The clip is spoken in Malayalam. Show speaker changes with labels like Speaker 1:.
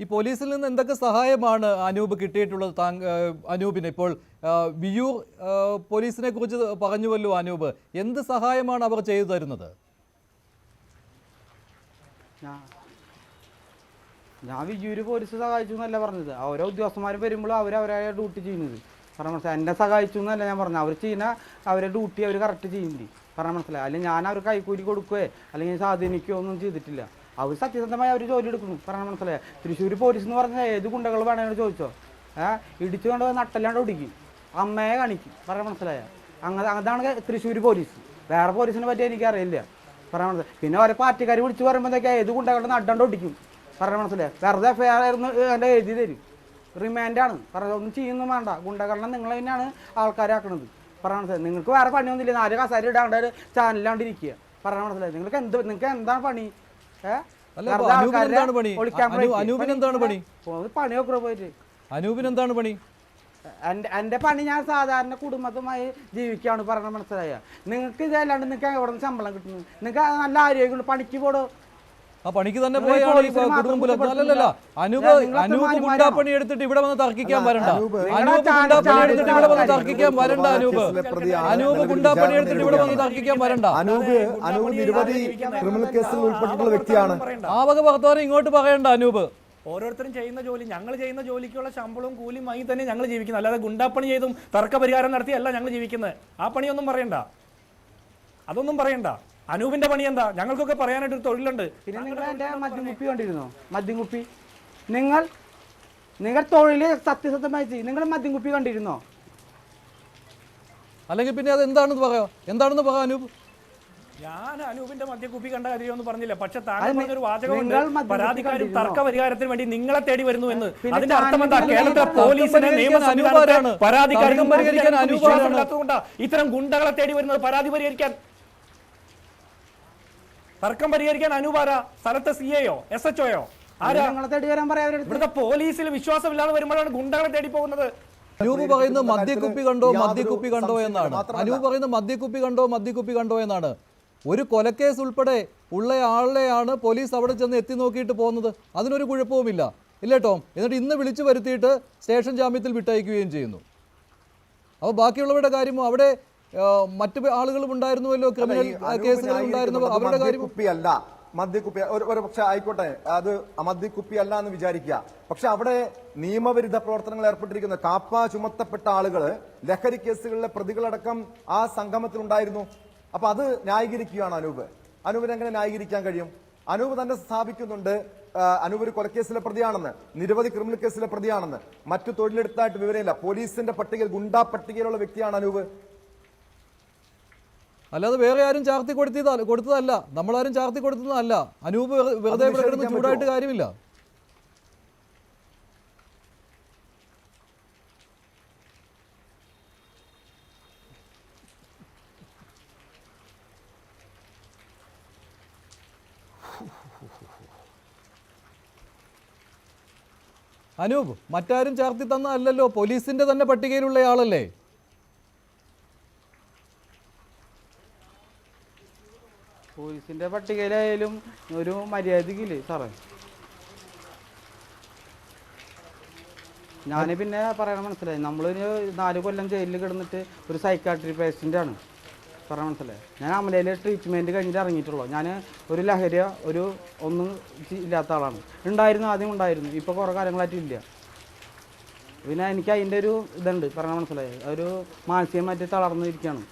Speaker 1: ഈ പോലീസിൽ നിന്ന് എന്തൊക്കെ സഹായമാണ് അനൂപ് കിട്ടിയിട്ടുള്ളത്? അനൂപിന് ഇപ്പോൾ വിയൂർ പോലീസിനെ കുറിച്ച് പറഞ്ഞുവല്ലോ അനൂപ്, എന്ത് സഹായമാണ് അവർ ചെയ്തു തരുന്നത്?
Speaker 2: ഞാൻ വിയൂര് പോലീസ് സഹായിച്ചു എന്നല്ല പറഞ്ഞത്. ഓരോ ഉദ്യോഗസ്ഥന്മാർ വരുമ്പോൾ അവരവരായ ഡ്യൂട്ടി ചെയ്യുന്നത് പറഞ്ഞാൽ മനസ്സിലായി. എന്നെ സഹായിച്ചു എന്നല്ല ഞാൻ പറഞ്ഞത്. അവർ ചെയ്യുന്ന അവരെ ഡ്യൂട്ടി അവർ കറക്റ്റ് ചെയ്യുന്നുണ്ട് പറഞ്ഞാൽ മനസ്സിലായി. അല്ലെങ്കിൽ ഞാൻ അവർ കൈക്കൂലി കൊടുക്കുകയോ അല്ലെങ്കിൽ സ്വാധീനിക്കുകയോ ഒന്നും ചെയ്തിട്ടില്ല. അവർ സത്യസന്ധമായി അവർ ജോലി എടുക്കുന്നു പറഞ്ഞാൽ മനസ്സിലായി. തൃശ്ശൂർ പോലീസ് എന്ന് പറഞ്ഞാൽ ഏത് ഗുണ്ടകൾ വേണമെന്ന് ചോദിച്ചോ, ഇടിച്ചു കൊണ്ട് നട്ടെല്ലാണ്ട് ഓടിക്കും, അമ്മയെ കാണിക്കും പറഞ്ഞാൽ മനസ്സിലായ. അതാണ് തൃശ്ശൂർ പോലീസ്. വേറെ പോലീസിനെ പറ്റി എനിക്കറിയില്ല പറയാൻ മനസ്സിലായി. പിന്നെ ഓരോ പാർട്ടിക്കാർ വിളിച്ച് പറയുമ്പോഴത്തേക്ക് ഏത് ഗുണ്ടകളുടെ നട്ടണ്ട് ഓടിക്കും പറയാൻ മനസ്സിലായി. വെറുതെ FIR ആയിരുന്നു എൻ്റെ എഴുതി തരും, റിമാൻഡാണ് പറഞ്ഞത്. ഒന്നും ചെയ്യുന്നു വേണ്ട, ഗുണ്ടകളെ നിങ്ങൾ തന്നെയാണ് ആൾക്കാരാക്കണത് പറയാൻ മനസ്സിലായി. നിങ്ങൾക്ക് വേറെ പണിയൊന്നുമില്ല, 4 കസാര ഇടാണ്ട് ഒരു ചാനലിലാണ്ട് ഇരിക്കുക പറയാൻ മനസ്സിലായി. നിങ്ങൾക്ക് എന്താണ് പണി? പണിയൊക്കെ പോയിട്ട്
Speaker 1: അനൂപിനെന്താണ് പണി?
Speaker 2: എൻ്റെ പണി ഞാൻ സാധാരണ കുടുംബത്തുമായി ജീവിക്കുകയാണ് പറഞ്ഞ മനസ്സിലായ. നിങ്ങൾക്ക് ഇതല്ലാണ്ട് നിങ്ങൾക്ക് എവിടെ നിന്ന് ശമ്പളം കിട്ടുന്നു? നിങ്ങൾക്ക് നല്ല ആരോഗ്യമുള്ള പണിക്ക് പോടോ.
Speaker 1: ആ പണിക്ക് തന്നെ പോയാണ് കുടുംബം പുലർത്തുന്നതല്ല. അനൂപ് ഗുണ്ടാപ്പണി എടുത്തിട്ട് ഇവിടെ വന്ന് തർക്കിക്കാൻ വരണ്ട. അനൂപ് ഗുണ്ടാപ്പണി എടുത്തിട്ട് ഇവിടെ വന്ന് തർക്കിക്കാൻ വരണ്ട. അനൂപ് ഗുണ്ടാപ്പണി എടുത്തിട്ട് ഇവിടെ വന്ന് തർക്കിക്കാൻ വരണ്ട.
Speaker 3: അനൂപ് നിരവധി ക്രിമിനൽ കേസുകൾ ഉൾപ്പെട്ടിട്ടുള്ള വ്യക്തിയാണ്.
Speaker 1: ആ വക വർത്തമാനം ഇങ്ങോട്ട് പറയണ്ട അനൂപ്.
Speaker 4: ഓരോരുത്തരും ചെയ്യുന്ന ജോലി, ഞങ്ങൾ ചെയ്യുന്ന ജോലിക്കുള്ള ശമ്പളവും കൂലിയും വാങ്ങി തന്നെ ഞങ്ങൾ ജീവിക്കുന്നത്. അല്ലാതെ ഗുണ്ടാപ്പണി ചെയ്തും തർക്ക പരിഹാരം നടത്തിയല്ല ഞങ്ങൾ ജീവിക്കുന്നത്. ആ പണിയൊന്നും പറയണ്ട, അതൊന്നും പറയണ്ട. അനൂപിന്റെ പണി എന്താ? ഞങ്ങൾക്കൊക്കെ പറയാനായിട്ട് ഒരു തൊഴിലുണ്ട്.
Speaker 2: പിന്നെ നിങ്ങൾ എൻ്റെ മദ്യം കുപ്പി കണ്ടിരുന്നോ? മദ്യം കുപ്പി നിങ്ങൾ തൊഴിൽ സത്യസന്ധമായി ചെയ്യും. നിങ്ങൾ മദ്യം കുപ്പി കണ്ടിരുന്നോ?
Speaker 1: അല്ലെങ്കിൽ പിന്നെ അത് എന്താണെന്ന് പറയാം അനൂപ്.
Speaker 4: ഞാൻ അനൂപിന്റെ മദ്യക്കുപ്പി കണ്ട കാര്യമൊന്നും പറഞ്ഞില്ല. പക്ഷെ താങ്കൾ പറഞ്ഞൊരു വാചകമുണ്ട്, പരാതിക്കാരും തർക്ക പരിഹാരത്തിന് വേണ്ടി നിങ്ങളെ തേടി വരുന്നു എന്ന്. അതിന്റെ അർത്ഥം എന്താ? കേരളത്തിലെ പോലീസിനെ നിയമസംവിധാനത്തെ പരാതിക്കാരും പരിഹരിക്കാൻ ഇത്തരം ഗുണ്ടകളെ തേടി വരുന്നത് പരാതി പരിഹരിക്കാൻ, തർക്കം പരിഹരിക്കാൻ അനൂപാരാ? സ്ഥലത്തെ CAയോ SHOയോ ആരാ? ഇവിടുത്തെ പോലീസിൽ വിശ്വാസമില്ലാതെ വരുമ്പോഴാണ് ഗുണ്ടകളെ തേടി പോകുന്നത്.
Speaker 1: അനൂപ് പറയുന്നത് മദ്യക്കുപ്പി കണ്ടോ എന്നാണ്. അനൂപ് പറയുന്നത് മദ്യക്കുപ്പി കണ്ടോ എന്നാണ്. ഒരു കൊലക്കേസ് ഉൾപ്പെടെ ഉള്ള ആളെയാണ് പോലീസ് അവിടെ ചെന്ന് എത്തി നോക്കിയിട്ട് പോകുന്നത്. അതിനൊരു കുഴപ്പവുമില്ല, ഇല്ലേ ടോം? എന്നിട്ട് ഇന്ന് വിളിച്ചു വരുത്തിയിട്ട് സ്റ്റേഷൻ ജാമ്യത്തിൽ വിട്ടയക്കുകയും ചെയ്യുന്നു. അപ്പോൾ ബാക്കിയുള്ളവരുടെ കാര്യമോ? അവിടെ മറ്റു ആളുകളും ഉണ്ടായിരുന്നുവല്ലോ, ക്രിമിനൽ കേസുകൾ ഉണ്ടായിരുന്നു, അവരുടെ കാര്യം.
Speaker 3: മദ്യക്കുപ്പി ഒരു പക്ഷെ ആയിക്കോട്ടെ, അത് മദ്യക്കുപ്പി അല്ല എന്ന് വിചാരിക്കുക. പക്ഷെ അവിടെ നിയമവിരുദ്ധ പ്രവർത്തനങ്ങൾ ഏർപ്പെട്ടിരിക്കുന്ന കാപ്പ ചുമത്തപ്പെട്ട ആളുകൾ, ലഹരി കേസുകളിലെ പ്രതികളടക്കം ആ സംഗമത്തിൽ ഉണ്ടായിരുന്നു. അപ്പൊ അത് ന്യായീകരിക്കുകയാണ് അനൂപിന് എങ്ങനെ ന്യായീകരിക്കാൻ കഴിയും? അനൂപ് തന്നെ സ്ഥാപിക്കുന്നുണ്ട് അനൂപ് ഒരു കൊലക്കേസിലെ പ്രതിയാണെന്ന്, നിരവധി ക്രിമിനൽ കേസിലെ പ്രതിയാണെന്ന്. മറ്റു തൊഴിലെടുത്തായിട്ട് വിവരമില്ല. പോലീസിന്റെ പട്ടികയിൽ, ഗുണ്ടാ പട്ടികയിലുള്ള വ്യക്തിയാണ് അനൂപ്.
Speaker 1: അല്ലാതെ വേറെ ആരും ചാർത്തി കൊടുത്തതല്ല, നമ്മളാരും ചാർത്തി കൊടുത്തതല്ല. അനൂപ് വെറുതെ ഇവിടെ കിടന്ന് ചൂടായിട്ട് കാര്യമില്ല. അനൂപ് മറ്റാരും ചാർത്തി തന്നല്ലോ, പോലീസിന്റെ തന്നെ പട്ടികയിലുള്ള ആളല്ലേ?
Speaker 2: പോലീസിന്റെ പട്ടികയിലായാലും ഒരു മര്യാദക്കില്ലേ സാറേ? ഞാൻ പിന്നെ പറയണ മനസ്സിലായി, നമ്മളൊരു 4 കൊല്ലം ജയിലിൽ കിടന്നിട്ട് ഒരു സൈക്കാട്രി പേഷ്യൻ്റാണ് പറയാൻ മനസ്സിലായി. ഞാൻ അമലയിൽ ട്രീറ്റ്മെൻറ്റ് കഴിഞ്ഞിട്ട് ഇറങ്ങിയിട്ടുള്ളൂ. ഞാൻ ഒരു ലഹരിയോ ഒന്നും ഇല്ലാത്ത ആളാണ്. ആദ്യം ഉണ്ടായിരുന്നു, ഇപ്പോൾ കുറേ കാര്യങ്ങളായിട്ടില്ല. പിന്നെ എനിക്ക് അതിൻ്റെ ഒരു ഇതുണ്ട് പറയാൻ മനസ്സിലായി. ഒരു മാനസികമായിട്ട് തളർന്നിരിക്കുകയാണ്